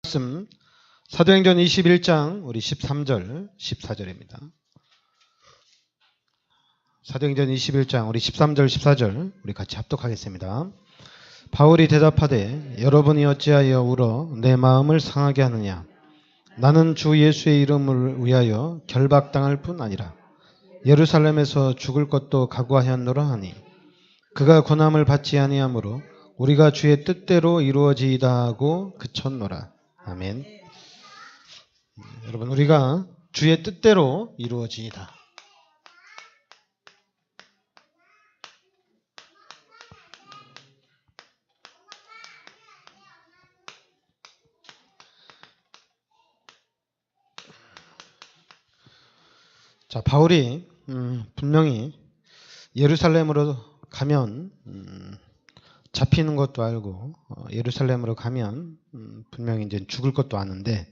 말씀 사도행전 21장 우리 13절 14절입니다. 사도행전 21장 우리 13절 14절 우리 같이 합독하겠습니다. 바울이 대답하되 여러분이 어찌하여 울어 내 마음을 상하게 하느냐. 나는 주 예수의 이름을 위하여 결박당할 뿐 아니라 예루살렘에서 죽을 것도 각오하였노라 하니 그가 고난을 받지 아니하므로 우리가 주의 뜻대로 이루어지이다 하고 그쳤노라. 아멘. 여러분, 우리가 주의 뜻대로 이루어지이다. 자, 바울이 분명히 예루살렘으로 가면 잡히는 것도 알고 예루살렘으로 가면 분명히 이제 죽을 것도 아는데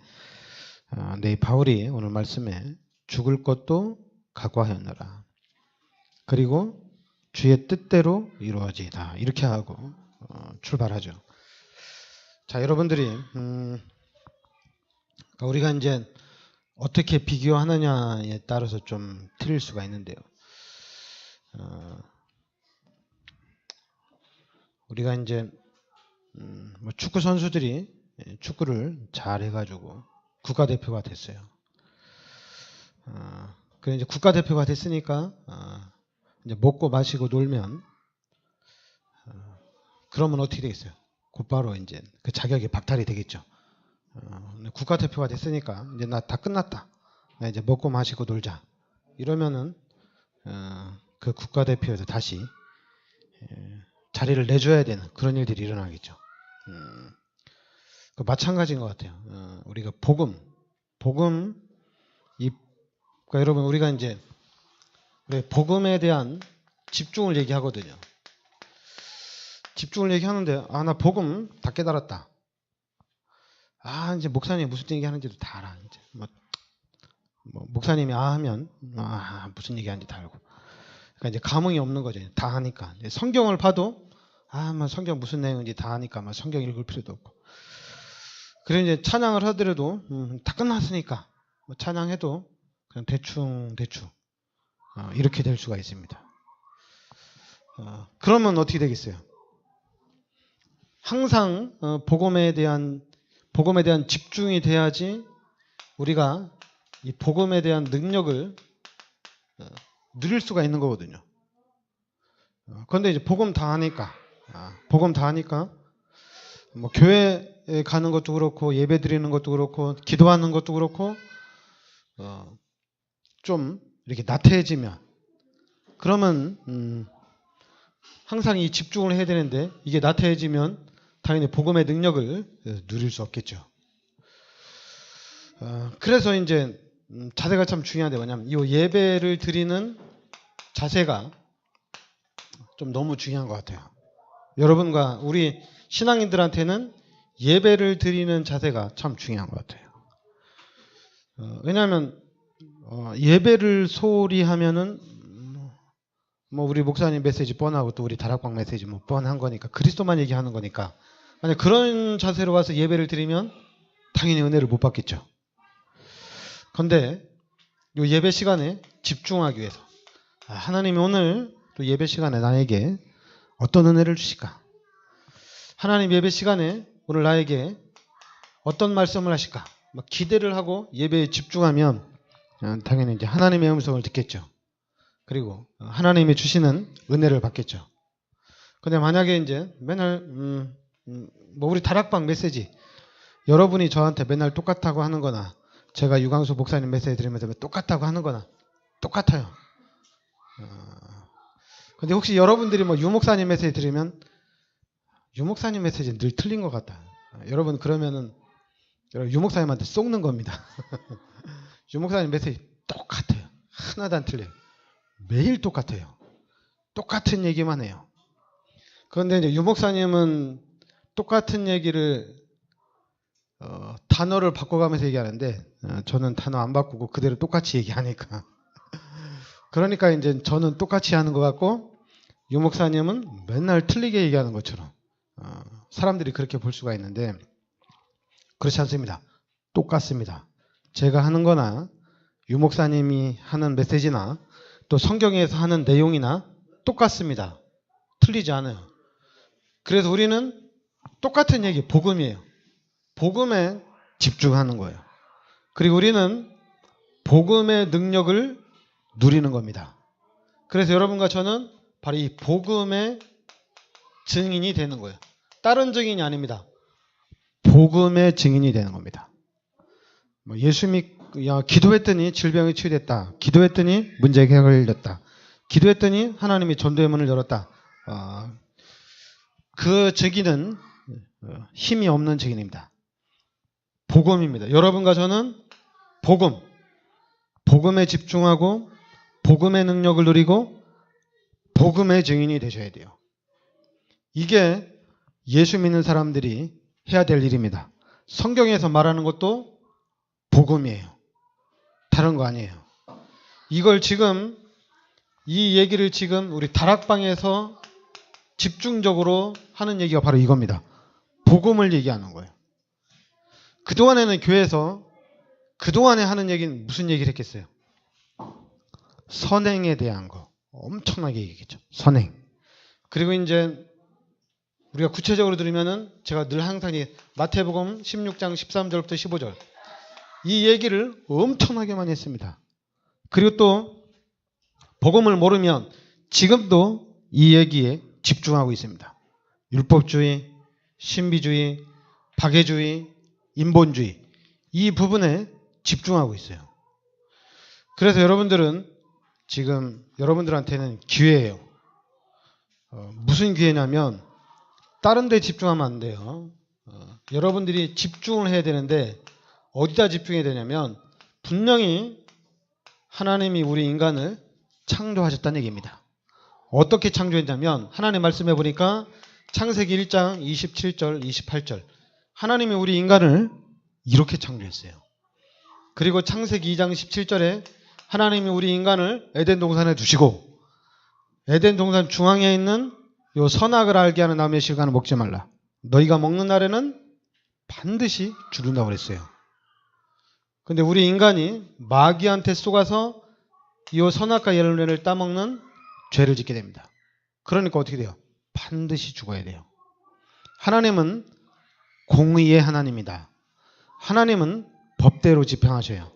네, 바울이 오늘 말씀에 죽을 것도 각오하였노라. 그리고 주의 뜻대로 이루어지이다. 이렇게 하고 출발하죠. 자, 여러분들이 우리가 이제 어떻게 비교하느냐에 따라서 좀 틀릴 수가 있는데요. 우리가 이제 축구 선수들이 축구를 잘 해가지고 국가대표가 됐어요. 그래 이제 국가대표가 됐으니까 이제 먹고 마시고 놀면 그러면 어떻게 되겠어요? 곧바로 이제 그 자격이 박탈이 되겠죠. 국가대표가 됐으니까 이제 나 다 끝났다. 나 이제 먹고 마시고 놀자. 이러면은 그 국가대표에서 다시 자리를 내줘야 되는 그런 일들이 일어나겠죠. 마찬가지인 것 같아요. 우리가 복음, 그러니까 여러분 우리가 이제 복음에 대한 집중을 얘기하거든요. 집중을 얘기하는데 나 복음 다 깨달았다. 이제 목사님이 무슨 얘기하는지도 다 알아. 이제 뭐 목사님이 하면 무슨 얘기하는지 다 알고. 그러니까 이제 감흥이 없는 거죠. 다 하니까. 성경을 봐도 성경 무슨 내용인지 다 하니까 성경 읽을 필요도 없고. 그래 이제 찬양을 하더라도 다 끝났으니까 찬양해도 그냥 대충 이렇게 될 수가 있습니다. 그러면 어떻게 되겠어요? 항상 복음에 대한 집중이 돼야지 우리가 이 복음에 대한 능력을 누릴 수가 있는 거거든요. 그런데 이제 복음 다 하니까 뭐 교회에 가는 것도 그렇고 예배 드리는 것도 그렇고 기도하는 것도 그렇고 좀 이렇게 나태해지면 그러면 항상 이 집중을 해야 되는데 이게 나태해지면 당연히 복음의 능력을 누릴 수 없겠죠. 그래서 이제 자세가 참 중요한데 뭐냐면 이 예배를 드리는 자세가 좀 너무 중요한 것 같아요. 여러분과 우리 신앙인들한테는 예배를 드리는 자세가 참 중요한 것 같아요. 왜냐하면 예배를 소홀히 하면은 뭐 우리 목사님 메시지 뻔하고 또 우리 다락방 메시지 뭐 뻔한 거니까 그리스도만 얘기하는 거니까 만약 그런 자세로 와서 예배를 드리면 당연히 은혜를 못 받겠죠. 그런데 이 예배 시간에 집중하기 위해서 하나님이 오늘 또 예배 시간에 나에게 어떤 은혜를 주실까? 하나님 예배 시간에 오늘 나에게 어떤 말씀을 하실까? 막 기대를 하고 예배에 집중하면 당연히 이제 하나님의 음성을 듣겠죠. 그리고 하나님이 주시는 은혜를 받겠죠. 근데 만약에 이제 맨날 뭐 우리 다락방 메시지 여러분이 저한테 맨날 똑같다고 하는 거나 제가 유광수 목사님 메시지 들으면서 똑같다고 하는 거나 똑같아요. 근데 혹시 여러분들이 뭐 유목사님 메시지 들으면 유목사님 메시지는 늘 틀린 것 같다. 여러분 그러면은 유목사님한테 속는 겁니다. 유목사님 메시지 똑같아요. 하나도 안 틀려요. 매일 똑같아요. 똑같은 얘기만 해요. 그런데 이제 유목사님은 똑같은 얘기를 단어를 바꿔가면서 얘기하는데 저는 단어 안 바꾸고 그대로 똑같이 얘기하니까 그러니까 이제 저는 똑같이 하는 것 같고 유목사님은 맨날 틀리게 얘기하는 것처럼 사람들이 그렇게 볼 수가 있는데 그렇지 않습니다. 똑같습니다. 제가 하는 거나 유 목사님이 하는 메시지나 또 성경에서 하는 내용이나 똑같습니다. 틀리지 않아요. 그래서 우리는 똑같은 얘기, 복음이에요. 복음에 집중하는 거예요. 그리고 우리는 복음의 능력을 누리는 겁니다. 그래서 여러분과 저는 바로 이 복음의 증인이 되는 거예요. 다른 증인이 아닙니다. 복음의 증인이 되는 겁니다. 예수 기도했더니 질병이 치유됐다. 기도했더니 문제 해결됐다. 기도했더니 하나님이 전도의 문을 열었다. 그 증인은 힘이 없는 증인입니다. 복음입니다. 여러분과 저는 복음에 집중하고 복음의 능력을 누리고 복음의 증인이 되셔야 돼요. 이게 예수 믿는 사람들이 해야 될 일입니다. 성경에서 말하는 것도 복음이에요. 다른 거 아니에요. 이걸 지금 이 얘기를 지금 우리 다락방에서 집중적으로 하는 얘기가 바로 이겁니다. 복음을 얘기하는 거예요. 그동안에는 교회에서 그동안에 하는 얘기는 무슨 얘기를 했겠어요? 선행에 대한 거 엄청나게 얘기했죠. 선행. 그리고 이제 우리가 구체적으로 들으면은 제가 늘 항상 마태복음 16장 13절부터 15절 이 얘기를 엄청나게 많이 했습니다. 그리고 또 복음을 모르면 지금도 이 얘기에 집중하고 있습니다. 율법주의, 신비주의, 박애주의, 인본주의 이 부분에 집중하고 있어요. 그래서 여러분들은 지금 여러분들한테는 기회예요. 무슨 기회냐면 다른 데 집중하면 안 돼요. 여러분들이 집중을 해야 되는데 어디다 집중해야 되냐면 분명히 하나님이 우리 인간을 창조하셨다는 얘기입니다. 어떻게 창조했냐면 하나님 말씀해 보니까 창세기 1장 27절 28절 하나님이 우리 인간을 이렇게 창조했어요. 그리고 창세기 2장 17절에 하나님이 우리 인간을 에덴 동산에 두시고 에덴 동산 중앙에 있는 요 선악을 알게 하는 나무의 실과는 먹지 말라. 너희가 먹는 날에는 반드시 죽는다고 그랬어요. 근데 우리 인간이 마귀한테 속아서 이 선악과 열매를 따먹는 죄를 짓게 됩니다. 그러니까 어떻게 돼요? 반드시 죽어야 돼요. 하나님은 공의의 하나님이다. 하나님은 법대로 집행하셔요.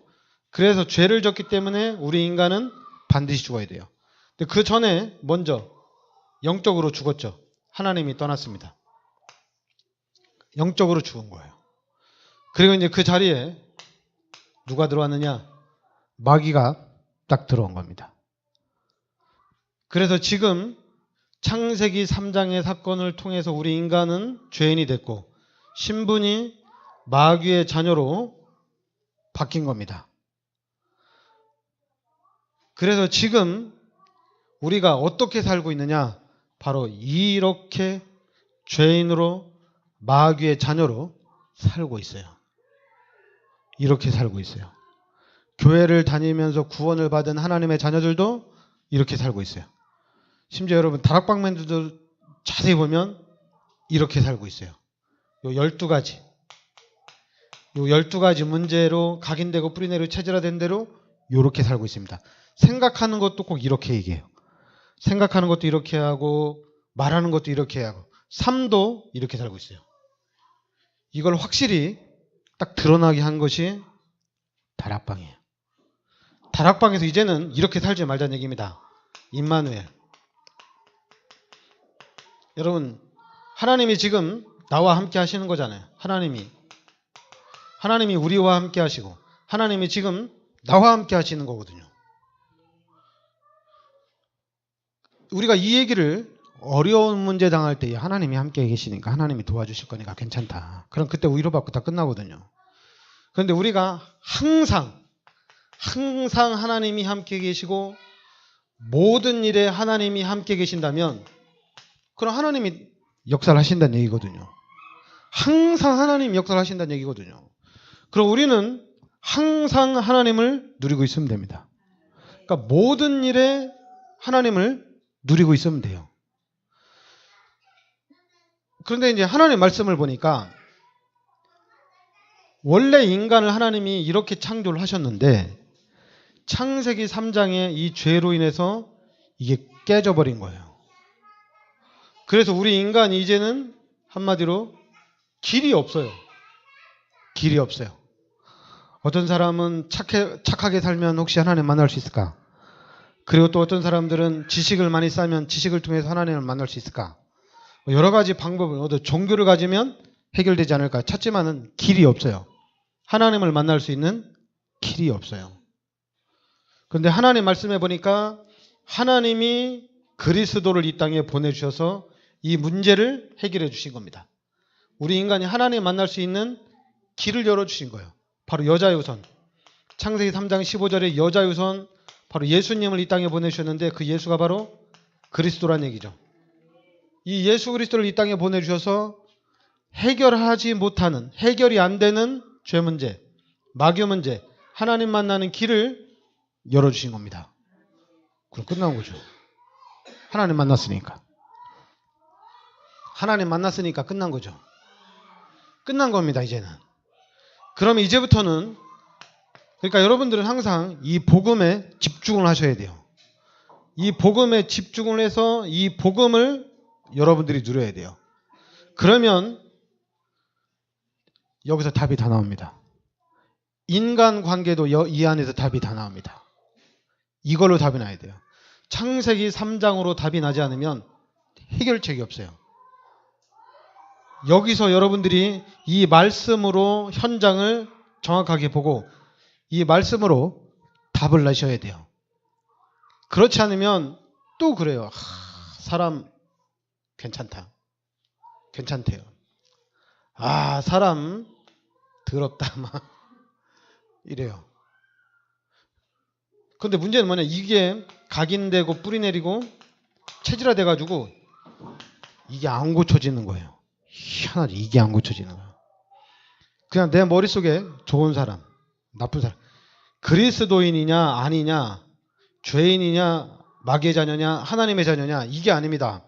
그래서 죄를 졌기 때문에 우리 인간은 반드시 죽어야 돼요. 근데 그 전에 먼저 영적으로 죽었죠. 하나님이 떠났습니다. 영적으로 죽은 거예요. 그리고 이제 그 자리에 누가 들어왔느냐? 마귀가 딱 들어온 겁니다. 그래서 지금 창세기 3장의 사건을 통해서 우리 인간은 죄인이 됐고 신분이 마귀의 자녀로 바뀐 겁니다. 그래서 지금 우리가 어떻게 살고 있느냐? 바로 이렇게 죄인으로 마귀의 자녀로 살고 있어요. 이렇게 살고 있어요. 교회를 다니면서 구원을 받은 하나님의 자녀들도 이렇게 살고 있어요. 심지어 여러분 다락방맨들도 자세히 보면 이렇게 살고 있어요. 요 12가지. 요 12가지 문제로 각인되고 뿌리내리고 체질화된 대로 이렇게 살고 있습니다. 생각하는 것도 꼭 이렇게 얘기해요. 생각하는 것도 이렇게 하고 말하는 것도 이렇게 하고 삶도 이렇게 살고 있어요. 이걸 확실히 딱 드러나게 한 것이 다락방이에요. 다락방에서 이제는 이렇게 살지 말자는 얘기입니다. 임마누엘. 여러분 하나님이 지금 나와 함께 하시는 거잖아요. 하나님이 우리와 함께 하시고 하나님이 지금 나와 함께 하시는 거거든요. 우리가 이 얘기를 어려운 문제 당할 때 하나님이 함께 계시니까 하나님이 도와주실 거니까 괜찮다. 그럼 그때 위로받고 다 끝나거든요. 그런데 우리가 항상 하나님이 함께 계시고 모든 일에 하나님이 함께 계신다면 그럼 하나님이 역사를 하신다는 얘기거든요. 항상 하나님이 역사를 하신다는 얘기거든요. 그럼 우리는 항상 하나님을 누리고 있으면 됩니다. 그러니까 모든 일에 하나님을 누리고 있으면 돼요. 그런데 이제 하나님의 말씀을 보니까 원래 인간을 하나님이 이렇게 창조를 하셨는데 창세기 3장에 이 죄로 인해서 이게 깨져버린 거예요. 그래서 우리 인간이 이제는 한마디로 길이 없어요. 길이 없어요. 어떤 사람은 착하게 살면 혹시 하나님 만날 수 있을까? 그리고 또 어떤 사람들은 지식을 많이 쌓으면 지식을 통해서 하나님을 만날 수 있을까? 여러 가지 방법을, 종교를 가지면 해결되지 않을까 찾지만은 길이 없어요. 하나님을 만날 수 있는 길이 없어요. 그런데 하나님 말씀해 보니까 하나님이 그리스도를 이 땅에 보내주셔서 이 문제를 해결해 주신 겁니다. 우리 인간이 하나님 만날 수 있는 길을 열어주신 거예요. 바로 여자유선. 창세기 3장 15절에 여자유선, 바로 예수님을 이 땅에 보내주셨는데 그 예수가 바로 그리스도란 얘기죠. 이 예수 그리스도를 이 땅에 보내주셔서 해결하지 못하는, 해결이 안 되는 죄 문제, 마귀 문제, 하나님 만나는 길을 열어주신 겁니다. 그럼 끝난 거죠. 하나님 만났으니까. 하나님 만났으니까 끝난 거죠. 끝난 겁니다, 이제는. 그러면 이제부터는, 그러니까 여러분들은 항상 이 복음에 집중을 하셔야 돼요. 이 복음에 집중을 해서 이 복음을 여러분들이 누려야 돼요. 그러면 여기서 답이 다 나옵니다. 인간관계도 이 안에서 답이 다 나옵니다. 이걸로 답이 나야 돼요. 창세기 3장으로 답이 나지 않으면 해결책이 없어요. 여기서 여러분들이 이 말씀으로 현장을 정확하게 보고 이 말씀으로 답을 내셔야 돼요. 그렇지 않으면 또 그래요. 사람 괜찮다. 괜찮대요. 사람 더럽다. 막 이래요. 근데 문제는 뭐냐, 이게 각인되고 뿌리 내리고 체질화 돼가지고 이게 안 고쳐지는 거예요. 희한하지. 이게 안 고쳐지는 거예요. 그냥 내 머릿속에 좋은 사람, 나쁜 사람, 그리스도인이냐 아니냐, 죄인이냐 마귀의 자녀냐 하나님의 자녀냐, 이게 아닙니다.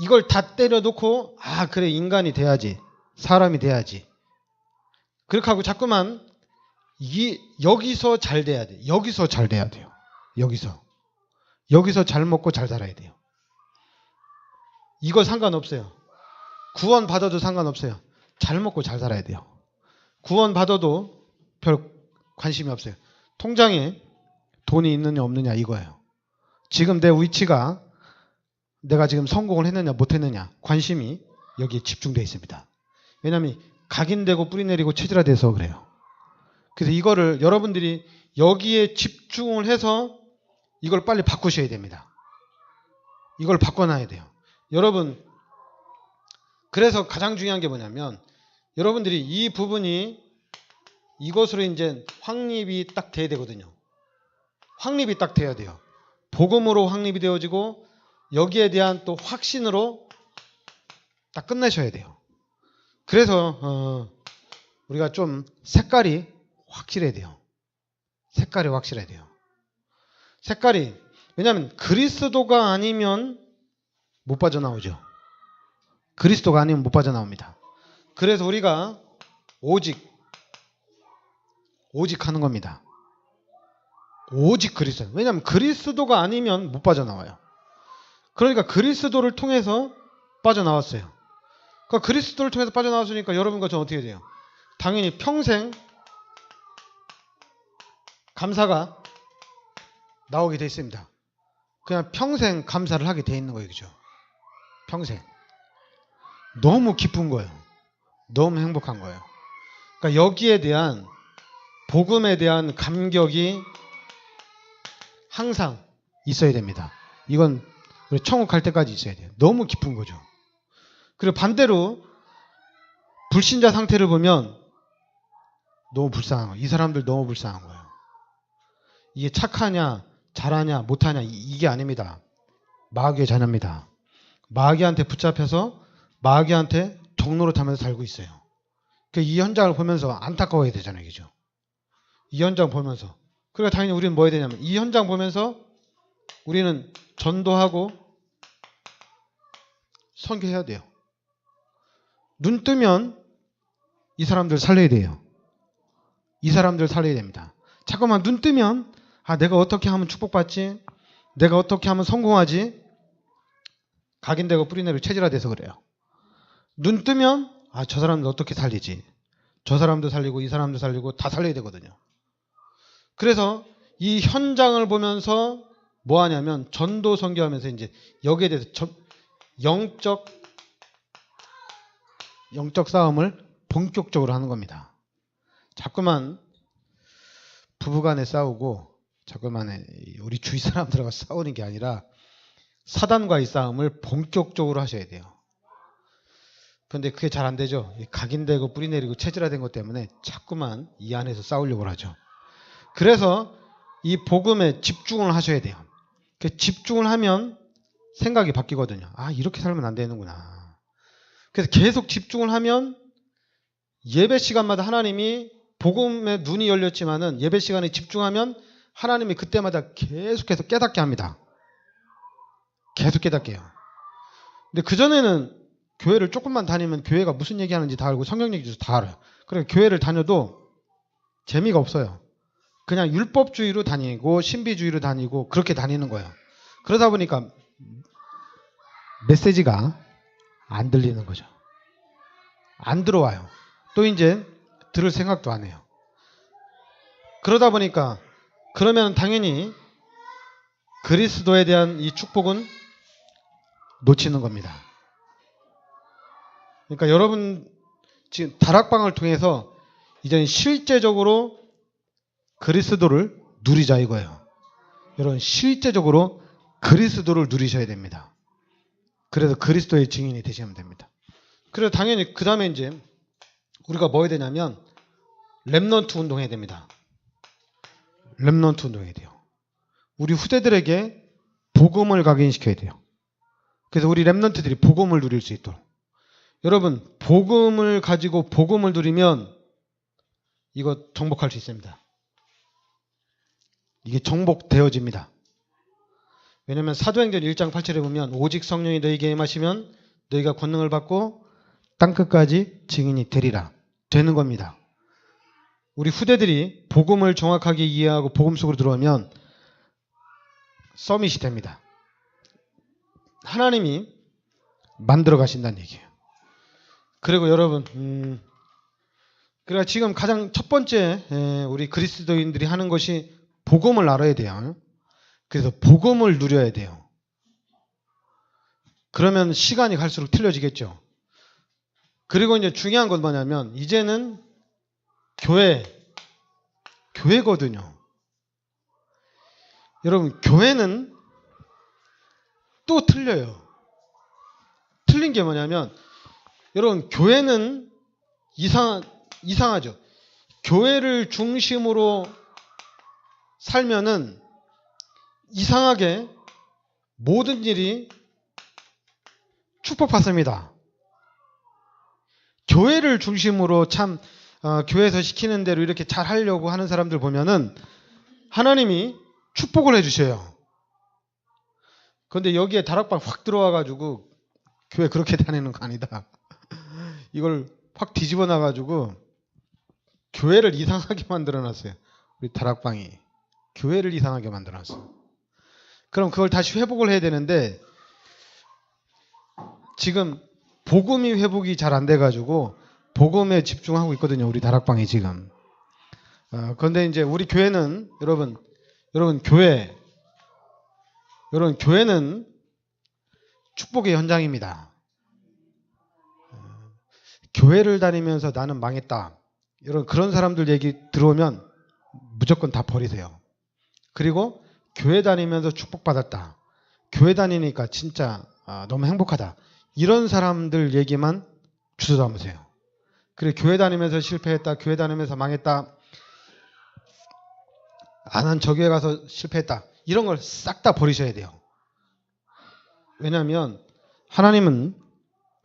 이걸 다 때려놓고 그래, 인간이 돼야지, 사람이 돼야지, 그렇게 하고 자꾸만 여기서 잘 돼야 돼. 여기서 잘 돼야 돼요. 여기서 잘 먹고 잘 살아야 돼요. 이거 상관없어요. 구원 받아도 상관없어요. 잘 먹고 잘 살아야 돼요. 구원 받아도 별 관심이 없어요. 통장에 돈이 있느냐 없느냐 이거예요. 지금 내 위치가, 내가 지금 성공을 했느냐 못했느냐, 관심이 여기에 집중되어 있습니다. 왜냐하면 각인되고 뿌리 내리고 체질화돼서 그래요. 그래서 이거를 여러분들이 여기에 집중을 해서 이걸 빨리 바꾸셔야 됩니다. 이걸 바꿔놔야 돼요. 여러분, 그래서 가장 중요한 게 뭐냐면, 여러분들이 이 부분이 이것으로 이제 확립이 딱 돼야 되거든요. 확립이 딱 돼야 돼요. 복음으로 확립이 되어지고 여기에 대한 또 확신으로 딱 끝내셔야 돼요. 그래서 우리가 좀 색깔이 확실해야 돼요. 색깔이 확실해야 돼요. 색깔이, 왜냐하면 그리스도가 아니면 못 빠져나오죠. 그리스도가 아니면 못 빠져나옵니다. 그래서 우리가 오직 하는 겁니다. 오직 그리스도. 왜냐하면 그리스도가 아니면 못 빠져나와요. 그러니까 그리스도를 통해서 빠져나왔어요. 그러니까 그리스도를 통해서 빠져나왔으니까 여러분과 저는 어떻게 돼요? 당연히 평생 감사가 나오게 돼 있습니다. 그냥 평생 감사를 하게 돼 있는 거예요. 그죠? 평생. 너무 기쁜 거예요. 너무 행복한 거예요. 그러니까 여기에 대한, 복음에 대한 감격이 항상 있어야 됩니다. 이건 우리 천국 갈 때까지 있어야 돼요. 너무 기쁜 거죠. 그리고 반대로 불신자 상태를 보면 너무 불쌍한 거예요. 이 사람들 너무 불쌍한 거예요. 이게 착하냐 잘하냐 못하냐 이게 아닙니다. 마귀의 자녀입니다. 마귀한테 붙잡혀서 마귀한테 종로로 타면서 살고 있어요. 이 현장을 보면서 안타까워야 되잖아요. 그죠? 이 현장 보면서. 그러니까 당연히 우리는 뭐 해야 되냐면, 이 현장 보면서 우리는 전도하고 선교해야 돼요. 눈 뜨면 이 사람들 살려야 돼요. 이 사람들 살려야 됩니다. 자꾸만 눈 뜨면 내가 어떻게 하면 축복받지? 내가 어떻게 하면 성공하지? 각인되고 뿌리내리고 체질화돼서 그래요. 눈 뜨면 저 사람들 어떻게 살리지? 저 사람도 살리고 이 사람도 살리고 다 살려야 되거든요. 그래서 이 현장을 보면서 뭐 하냐면 전도 선교하면서 이제 여기에 대해서 영적 싸움을 본격적으로 하는 겁니다. 자꾸만 부부간에 싸우고 자꾸만 우리 주위 사람들하고 싸우는 게 아니라 사단과의 싸움을 본격적으로 하셔야 돼요. 그런데 그게 잘 안 되죠. 각인되고 뿌리내리고 체질화된 것 때문에 자꾸만 이 안에서 싸우려고 하죠. 그래서 이 복음에 집중을 하셔야 돼요. 집중을 하면 생각이 바뀌거든요. 이렇게 살면 안 되는구나. 그래서 계속 집중을 하면 예배 시간마다 하나님이 복음에 눈이 열렸지만은 예배 시간에 집중하면 하나님이 그때마다 계속해서 깨닫게 합니다. 계속 깨닫게 해요. 근데 그전에는 교회를 조금만 다니면 교회가 무슨 얘기하는지 다 알고 성경 얘기도 다 알아요. 그러니까 교회를 다녀도 재미가 없어요. 그냥 율법주의로 다니고 신비주의로 다니고 그렇게 다니는 거예요. 그러다 보니까 메시지가 안 들리는 거죠. 안 들어와요. 또 이제 들을 생각도 안 해요. 그러다 보니까 그러면 당연히 그리스도에 대한 이 축복은 놓치는 겁니다. 그러니까 여러분 지금 다락방을 통해서 이제는 실제적으로 그리스도를 누리자 이거예요. 여러분 실제적으로 그리스도를 누리셔야 됩니다. 그래서 그리스도의 증인이 되시면 됩니다. 그래서 당연히 그 다음에 이제 우리가 뭐 해야 되냐면 렘넌트 운동해야 됩니다. 렘넌트 운동해야 돼요. 우리 후대들에게 복음을 각인시켜야 돼요. 그래서 우리 렘넌트들이 복음을 누릴 수 있도록. 여러분 복음을 가지고 복음을 누리면 이거 정복할 수 있습니다. 이게 정복되어집니다. 왜냐하면 사도행전 1장 8절에 보면 오직 성령이 너희에게 임하시면 너희가 권능을 받고 땅끝까지 증인이 되리라. 되는 겁니다. 우리 후대들이 복음을 정확하게 이해하고 복음 속으로 들어오면 서밋이 됩니다. 하나님이 만들어 가신다는 얘기예요. 그리고 여러분 그러니까 지금 가장 첫 번째 우리 그리스도인들이 하는 것이 복음을 알아야 돼요. 그래서 복음을 누려야 돼요. 그러면 시간이 갈수록 틀려지겠죠. 그리고 이제 중요한 건 뭐냐면 이제는 교회거든요. 여러분 교회는 또 틀려요. 틀린 게 뭐냐면 여러분 교회는 이상하죠. 교회를 중심으로 살면은 이상하게 모든 일이 축복받습니다. 교회를 중심으로 교회에서 시키는 대로 이렇게 잘 하려고 하는 사람들 보면은 하나님이 축복을 해주셔요. 그런데 여기에 다락방 확 들어와가지고 교회 그렇게 다니는 거 아니다. 이걸 확 뒤집어 놔가지고 교회를 이상하게 만들어놨어요. 우리 다락방이 교회를 이상하게 만들어놨어요. 그럼 그걸 다시 회복을 해야 되는데 지금 복음이 회복이 잘 안 돼가지고 복음에 집중하고 있거든요. 우리 다락방이 지금. 그런데 이제 우리 교회는 여러분 교회는 축복의 현장입니다. 교회를 다니면서 나는 망했다. 여러분 그런 사람들 얘기 들어오면 무조건 다 버리세요. 그리고 교회 다니면서 축복받았다. 교회 다니니까 진짜 너무 행복하다. 이런 사람들 얘기만 주워 담으세요. 그리고 교회 다니면서 실패했다. 교회 다니면서 망했다. 난 저교회 가서 실패했다. 이런 걸 싹 다 버리셔야 돼요. 왜냐하면 하나님은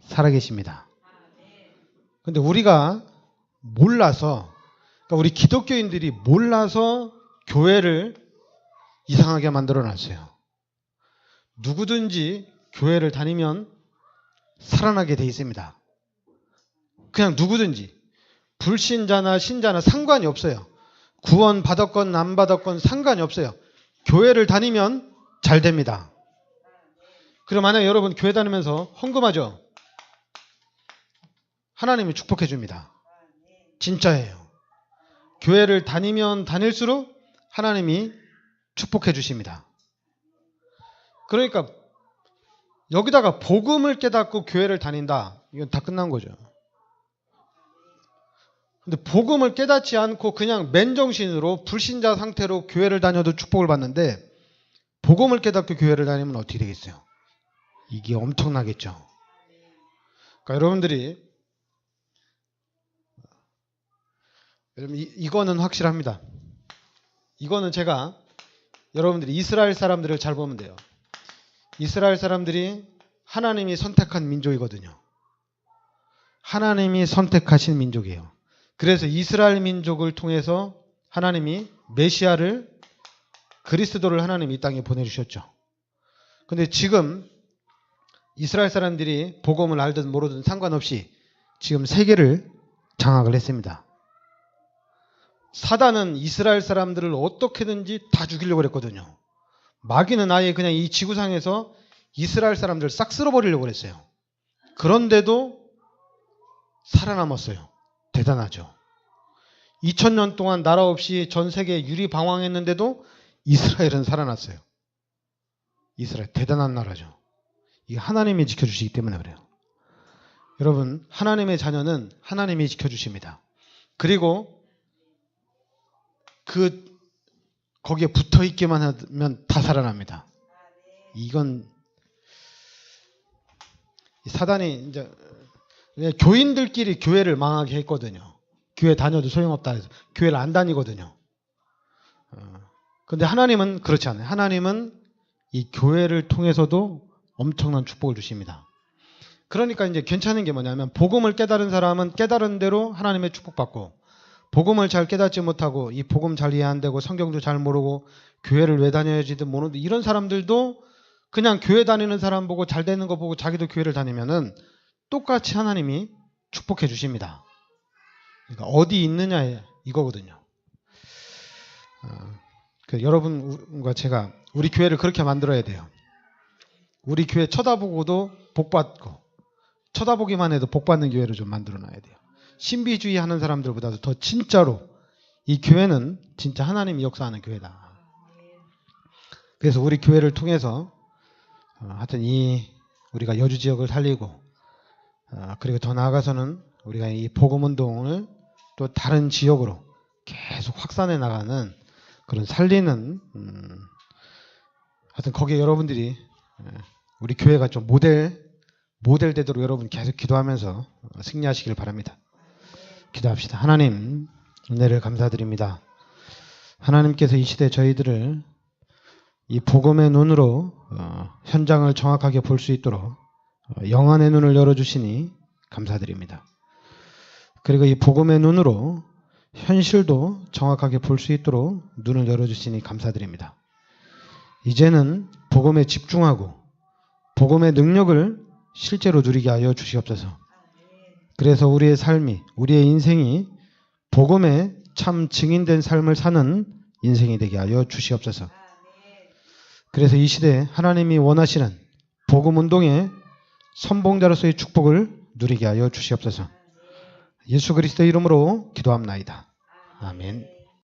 살아계십니다. 근데 우리가 몰라서 그러니까 우리 기독교인들이 몰라서 교회를 이상하게 만들어 놨어요. 누구든지 교회를 다니면 살아나게 돼 있습니다. 그냥 누구든지. 불신자나 신자나 상관이 없어요. 구원 받았건 안 받았건 상관이 없어요. 교회를 다니면 잘 됩니다. 그럼 만약에 여러분 교회 다니면서 헌금하죠? 하나님이 축복해 줍니다. 진짜예요. 교회를 다니면 다닐수록 하나님이 축복해 주십니다. 그러니까 여기다가 복음을 깨닫고 교회를 다닌다. 이건 다 끝난 거죠. 근데 복음을 깨닫지 않고 그냥 맨정신으로 불신자 상태로 교회를 다녀도 축복을 받는데 복음을 깨닫고 교회를 다니면 어떻게 되겠어요? 이게 엄청나겠죠. 그러니까 여러분들이 이거는 확실합니다. 이거는 제가 여러분들이 이스라엘 사람들을 잘 보면 돼요. 이스라엘 사람들이 하나님이 선택한 민족이거든요. 하나님이 선택하신 민족이에요. 그래서 이스라엘 민족을 통해서 하나님이 메시아를 그리스도를 하나님이 이 땅에 보내주셨죠. 근데 지금 이스라엘 사람들이 복음을 알든 모르든 상관없이 지금 세계를 장악을 했습니다. 사단은 이스라엘 사람들을 어떻게든지 다 죽이려고 했거든요. 마귀는 아예 그냥 이 지구상에서 이스라엘 사람들을 싹 쓸어버리려고 했어요. 그런데도 살아남았어요. 대단하죠. 2000년 동안 나라 없이 전 세계에 유리방황했는데도 이스라엘은 살아났어요. 이스라엘 대단한 나라죠. 이게 하나님이 지켜주시기 때문에 그래요. 여러분, 하나님의 자녀는 하나님이 지켜주십니다. 그리고 거기에 붙어 있기만 하면 다 살아납니다. 이건 사단이 이제 교인들끼리 교회를 망하게 했거든요. 교회 다녀도 소용없다 해서 교회를 안 다니거든요. 근데 하나님은 그렇지 않아요. 하나님은 이 교회를 통해서도 엄청난 축복을 주십니다. 그러니까 이제 괜찮은 게 뭐냐면 복음을 깨달은 사람은 깨달은 대로 하나님의 축복받고 복음을 잘 깨닫지 못하고 이 복음 잘 이해 안 되고 성경도 잘 모르고 교회를 왜 다녀야지든 모르는데 이런 사람들도 그냥 교회 다니는 사람 보고 잘 되는 거 보고 자기도 교회를 다니면은 똑같이 하나님이 축복해 주십니다. 그러니까 어디 있느냐 이거거든요. 여러분과 제가 우리 교회를 그렇게 만들어야 돼요. 우리 교회 쳐다보고도 복받고 쳐다보기만 해도 복받는 교회를 좀 만들어놔야 돼요. 신비주의 하는 사람들보다도 더 진짜로 이 교회는 진짜 하나님이 역사하는 교회다. 그래서 우리 교회를 통해서 하여튼 우리가 여주 지역을 살리고 그리고 더 나아가서는 우리가 이 복음운동을 또 다른 지역으로 계속 확산해 나가는 그런 살리는 하여튼 거기에 여러분들이 우리 교회가 좀 모델 되도록 여러분 계속 기도하면서 승리하시길 바랍니다. 기도합시다. 하나님 은혜를 감사드립니다. 하나님께서 이 시대 저희들을 이 복음의 눈으로 현장을 정확하게 볼 수 있도록 영안의 눈을 열어주시니 감사드립니다. 그리고 이 복음의 눈으로 현실도 정확하게 볼 수 있도록 눈을 열어주시니 감사드립니다. 이제는 복음에 집중하고 복음의 능력을 실제로 누리게 하여 주시옵소서. 그래서 우리의 삶이, 우리의 인생이 복음에 참 증인된 삶을 사는 인생이 되게 하여 주시옵소서. 그래서 이 시대에 하나님이 원하시는 복음 운동의 선봉자로서의 축복을 누리게 하여 주시옵소서. 예수 그리스도의 이름으로 기도합나이다. 아멘.